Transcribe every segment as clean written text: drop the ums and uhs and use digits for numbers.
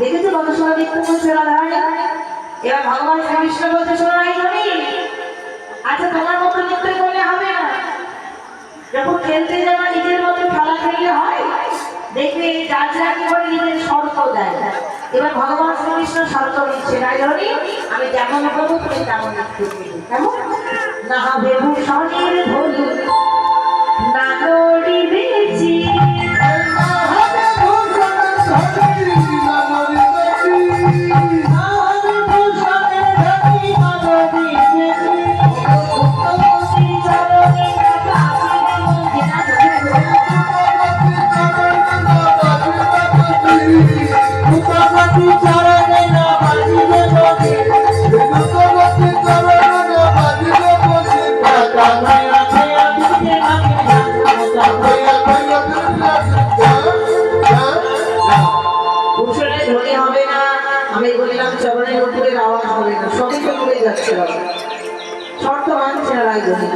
দেখেছো কত সময় দেখতে বলছে রাধারানী। এবার ভগবান শ্রীকৃষ্ণ বলছে শোনো নাই ধনী, আচ্ছা তোমার মতো নৃত্য করলে হবে না, যখন খেলতে যাবা নিজের মতো খেলা খেললে হয়, দেখবে যার যা কি করে নিজের শর্ত দেয়। এবার ভগবান শ্রীকৃষ্ণ শর্ত দিচ্ছে নাই ধনী, আমি যেমন করবো তুমি তেমন নৃত্য করবে। কেমন না হবে ভূষণের ধনী না নড়িবেছি চরণের উপরে আওয়াজ হবে না, সবই তো উড়ে যাচ্ছে। শর্ত মানছে না রায়জনী।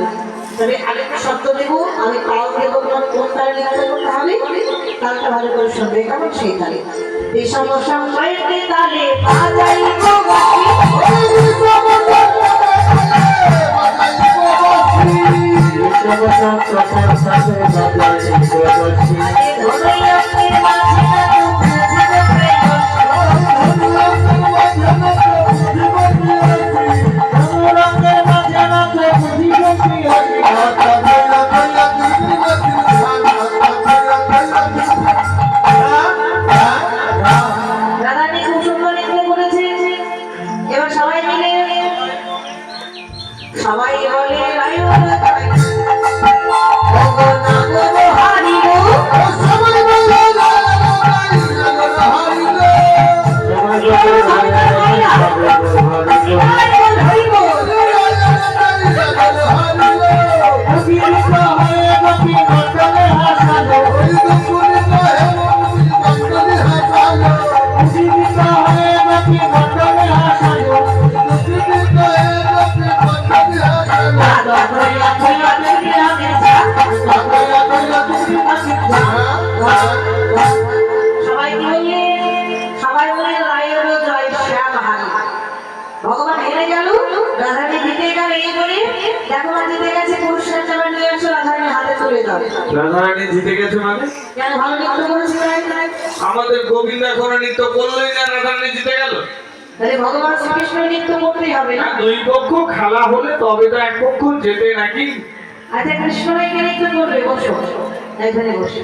তবে আরেকটা শর্ত দেব, আমি তাও দেবো, কোন তালে নৃত্য করতে হবে তালটা ভালো করে শুনবে, কেমন সেই তালে বিষম সময়েতে তালে বাজাইব সবাই বলে ভগবান হেরে গেল, রাধারানী জিতে গেল। এই বলে দেখো মা জিতে গেছে, পুরস্কার চাপা নিয়ে আসো, রাধারানী হাতে তুলে দাও। রাধারানী জিতে গেছে মানে কেন ভালো নৃত্য করেছে? আমাদের গোবিন্দ এখন নৃত্য করলেই না রাধারানী জিতে গেল? তাহলে ভগবান শ্রীকৃষ্ণ নৃত্য করতেই হবে না? দুই পক্ষ খেলা হলে তবে তো এক পক্ষ জেতে নাকি? আচ্ছা কৃষ্ণ নৃত্য করবে, বসো এখানে বসে।